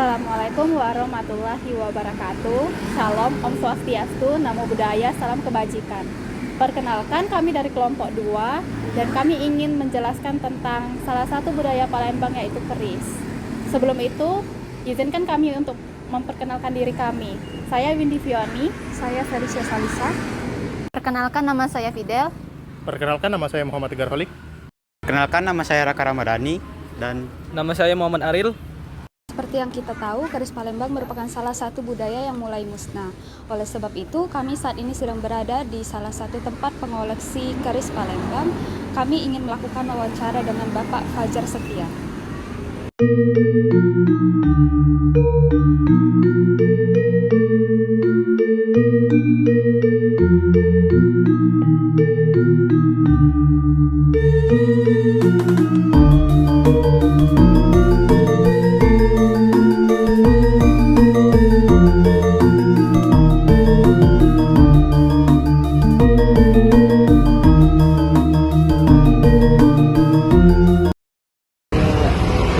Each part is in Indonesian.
Assalamualaikum warahmatullahi wabarakatuh. Shalom, Om Swastiastu, Namo Buddhaya, Salam Kebajikan. Perkenalkan, kami dari kelompok 2 dan kami ingin menjelaskan tentang salah satu budaya Palembang, yaitu keris. Sebelum itu, izinkan kami untuk memperkenalkan diri kami. Saya Windy Fioni. Saya Felicia Salisa. Perkenalkan, nama saya Fidel. Perkenalkan, nama saya Muhammad Tegar Holik. Perkenalkan, nama saya Raka Ramadhani. Dan nama saya Muhammad Aril. Seperti yang kita tahu, keris Palembang merupakan salah satu budaya yang mulai musnah. Oleh sebab itu, kami saat ini sedang berada di salah satu tempat pengoleksi keris Palembang. Kami ingin melakukan wawancara dengan Bapak Fajar Setia.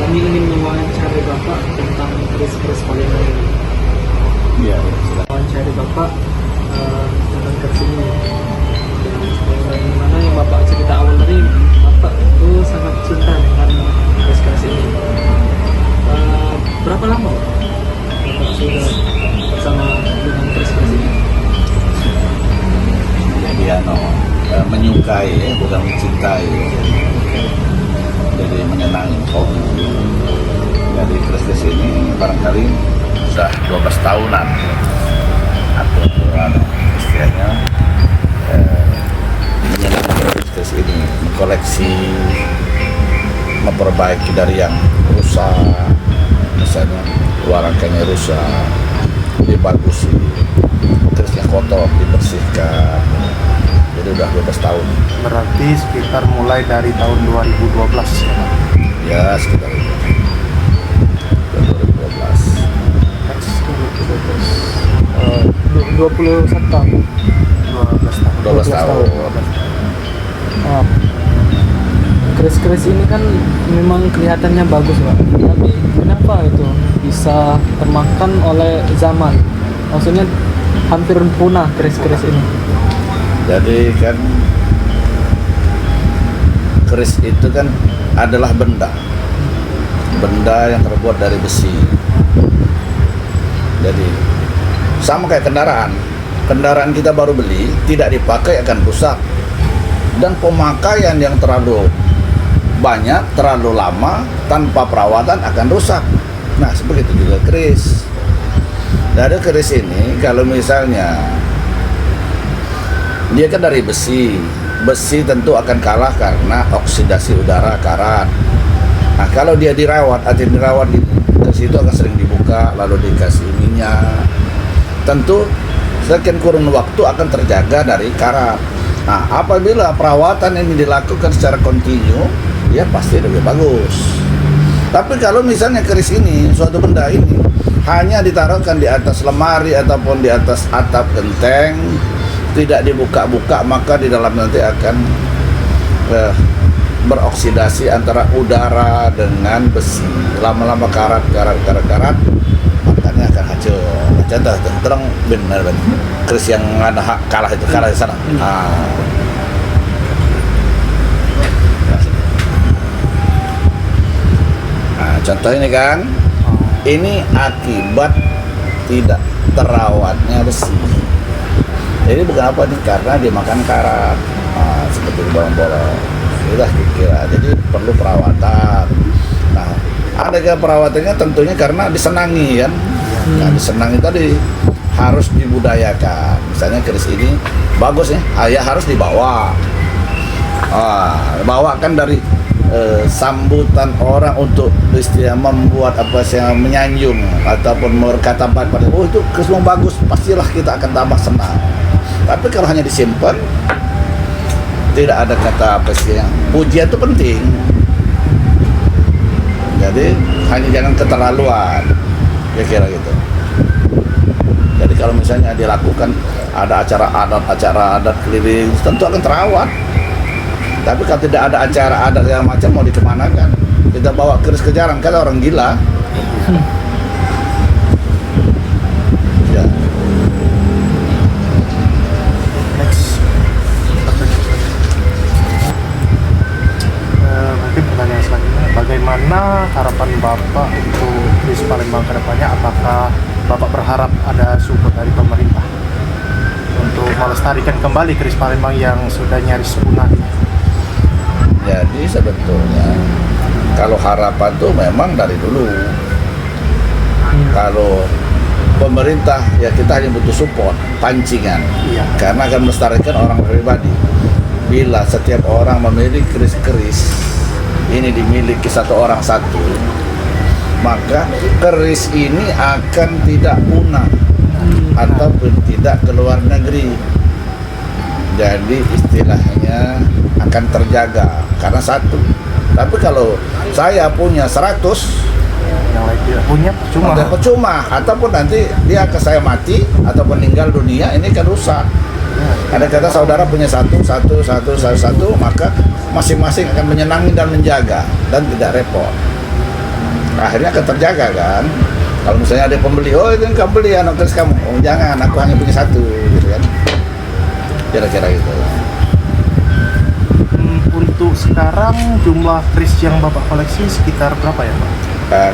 Kami ingin mewawancarai Bapak tentang keris-keris Palembang ini. ya, sudah. Wawancari Bapak tentang keris ini. Dan gimana yang Bapak cerita awal tadi, Bapak itu sangat cinta dengan keris-keris ini. Berapa lama Bapak sudah bersama dengan keris-keris ini? Jadi menyukai ya, bukan mencintai ya. Jadi menyenangi hobi. Jadi keris ini barangkali sudah 12 tahunan atau istilahnya menyenangi keris ini, mengkoleksi, memperbaiki dari yang rusak, misalnya luar rangkainya rusak, dibagusi, kerisnya kotor, dibersihkan. Jadi udah 12 tahun. Berarti sekitar mulai dari tahun 2012 ya, Pak? Ya, sekitar itu. 2012. 21 tahun. 12 tahun. 12 tahun. Keris-keris ini kan memang kelihatannya bagus, Pak. Tapi kenapa itu bisa termakan oleh zaman? Maksudnya hampir punah keris-keris ini. Jadi kan keris itu kan adalah benda yang terbuat dari besi. Jadi sama kayak kendaraan kita baru beli, tidak dipakai akan rusak, dan pemakaian yang terlalu banyak, terlalu lama tanpa perawatan akan rusak. Nah, seperti itu juga keris. Dari keris ini kalau misalnya dia kan dari besi tentu akan kalah karena oksidasi udara, karat. Nah, kalau dia dirawat, artinya dirawat gitu, keris itu akan sering dibuka, lalu dikasih minyak. Tentu sekian kurun waktu akan terjaga dari karat. Nah, apabila perawatan ini dilakukan secara kontinu, ya pasti lebih bagus. Tapi kalau misalnya keris ini, suatu benda ini hanya ditaruhkan di atas lemari ataupun di atas atap genteng, tidak dibuka-buka, maka di dalam nanti akan beroksidasi antara udara dengan besi. Lama-lama karat, makanya akan hancur. Contoh itu, terang benar keris yang ada kalah itu, kalah di sana. Nah, contoh ini kan, ini akibat tidak terawatnya besi. Jadi bukan apa nih, karena dia makan karat, seperti bolong-bolong. Itulah kira. Jadi perlu perawatan. Nah, ada perawatannya tentunya karena disenangi kan. Nah, disenangi tadi harus dibudayakan. Misalnya keris ini bagus ya, harus dibawa. Bawa kan dari sambutan orang untuk istilah membuat apa sih, menyanjung ataupun berkata baik pada, oh itu keris yang bagus, pastilah kita akan tambah senang. Tapi kalau hanya disimpan, tidak ada kata apa sih, yang pujian itu penting. Jadi hanya jangan keterlaluan, kira-kira gitu. Jadi kalau misalnya dilakukan ada acara adat keliling, tentu akan terawat. Tapi kalau tidak ada acara adat yang macam, mau dikemanakan? Kita bawa keris ke jarang, kan orang gila. bagaimana harapan Bapak untuk Keris Palembang ke depannya? Apakah Bapak berharap ada support dari pemerintah untuk melestarikan kembali Keris Palembang yang sudah nyaris punah? Jadi sebetulnya kalau harapan tuh memang dari dulu. Kalau pemerintah ya kita hanya butuh support, pancingan. Iya. Karena akan melestarikan orang pribadi. Bila setiap orang memiliki keris-keris ini dimiliki satu orang satu, maka keris ini akan tidak punah ataupun tidak ke luar negeri. Jadi istilahnya akan terjaga karena satu. Tapi kalau saya punya 100, Yang lain tidak punya percuma. percuma, ataupun nanti dia ke saya mati ataupun meninggal dunia, ini kan rusak. Ada kata saudara punya satu, maka masing-masing akan menyenangi dan menjaga dan tidak repot. Akhirnya akan terjaga kan. Kalau misalnya ada pembeli, oh itu kamu beli anak keris kamu, oh jangan, aku hanya punya satu, gitu kan. Kira-kira gitu. Untuk sekarang jumlah keris yang Bapak koleksi sekitar berapa ya, Pak?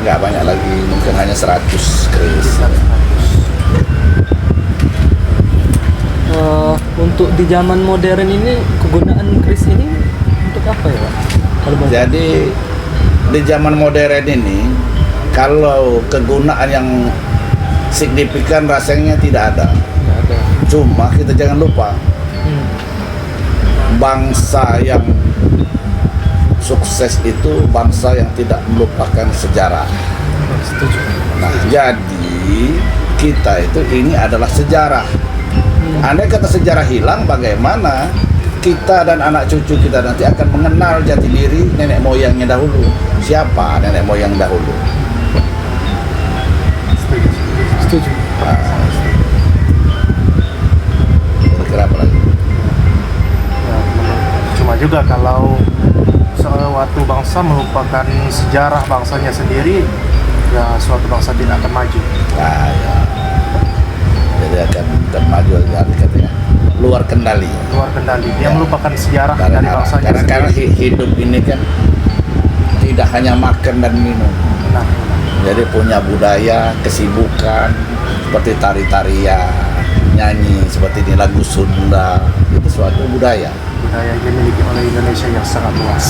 Nggak banyak lagi, mungkin hanya 100 keris. Untuk di zaman modern ini kegunaan keris ini untuk apa ya Pak? Kalau Bapak? Jadi di zaman modern ini kalau kegunaan yang signifikan rasanya tidak ada. Nggak ada. Cuma kita jangan lupa bangsa yang sukses itu bangsa yang tidak melupakan sejarah. Setuju. Nah, jadi kita itu ini adalah sejarah. Andai kata sejarah hilang, bagaimana kita dan anak cucu kita nanti akan mengenal jati diri nenek moyangnya dahulu? Siapa nenek moyang dahulu? Setuju. Kira-kira apa lagi? Ya, cuma juga kalau suatu bangsa melupakan sejarah bangsanya sendiri, ya suatu bangsa tidak akan maju. Nah, ya. Jadi akan maju katanya luar kendali. Luar kendali. Dia Ya. melupakan sejarah dari bangsanya Karena sendiri. hidup ini kan tidak hanya makan dan minum. Nah, Jadi punya budaya, kesibukan seperti tari-tarian, nyanyi seperti ini lagu Sunda, itu suatu budaya. budaya yang dimiliki oleh Indonesia yang sangat luas.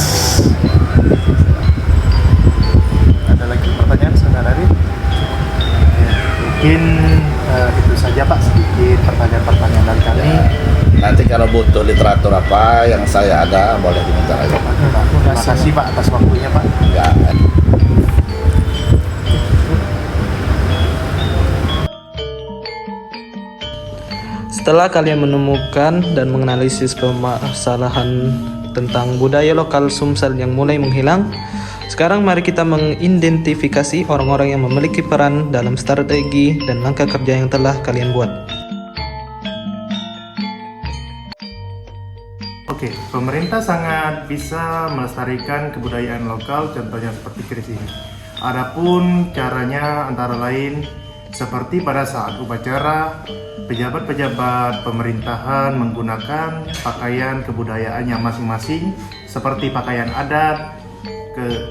Ada lagi pertanyaan, Saudara Ari? Ya, mungkin itu saja Pak, sedikit pertanyaan-pertanyaan dari kami. Nanti kalau butuh literatur apa yang saya ada, boleh diminta lagi. Terima kasih Pak atas waktunya Pak. Enggak. Setelah kalian menemukan dan menganalisis permasalahan tentang budaya lokal Sumsel yang mulai menghilang, sekarang mari kita mengidentifikasi orang-orang yang memiliki peran dalam strategi dan langkah kerja yang telah kalian buat. Oke, pemerintah sangat bisa melestarikan kebudayaan lokal, contohnya seperti keris ini. Adapun caranya antara lain seperti pada saat upacara, pejabat-pejabat pemerintahan menggunakan pakaian kebudayaannya masing-masing seperti pakaian adat,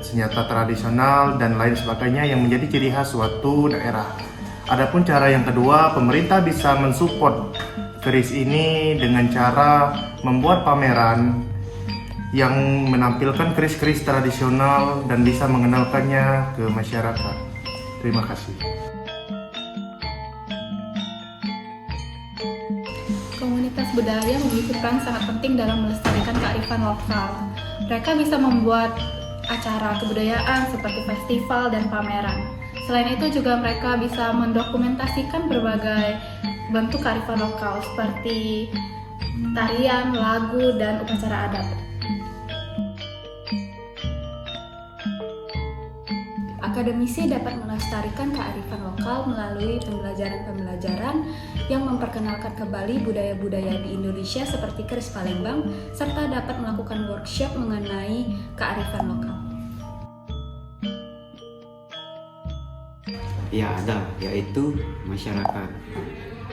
senjata tradisional, dan lain sebagainya yang menjadi ciri khas suatu daerah. Adapun cara yang kedua, pemerintah bisa mensupport keris ini dengan cara membuat pameran yang menampilkan keris-keris tradisional dan bisa mengenalkannya ke masyarakat. Terima kasih. Komunitas budaya memiliki peran sangat penting dalam melestarikan kearifan lokal. Mereka bisa membuat acara kebudayaan seperti festival dan pameran. Selain itu juga mereka bisa mendokumentasikan berbagai bentuk kearifan lokal seperti tarian, lagu, dan upacara adat. Akademisi dapat melestarikan kearifan lokal melalui pembelajaran-pembelajaran yang memperkenalkan kembali budaya-budaya di Indonesia seperti keris Palembang, serta dapat melakukan workshop mengenai kearifan lokal. Ya ada, yaitu masyarakat.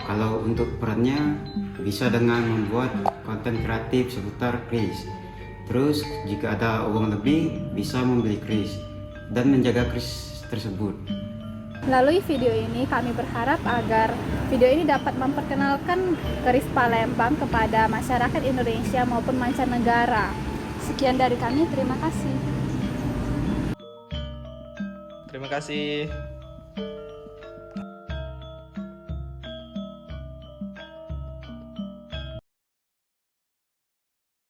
Kalau untuk perannya bisa dengan membuat konten kreatif seputar keris. Terus jika ada uang lebih bisa membeli keris. dan menjaga keris tersebut. Melalui video ini kami berharap agar video ini dapat memperkenalkan keris Palembang kepada masyarakat Indonesia maupun mancanegara. Sekian dari kami, terima kasih. Terima kasih.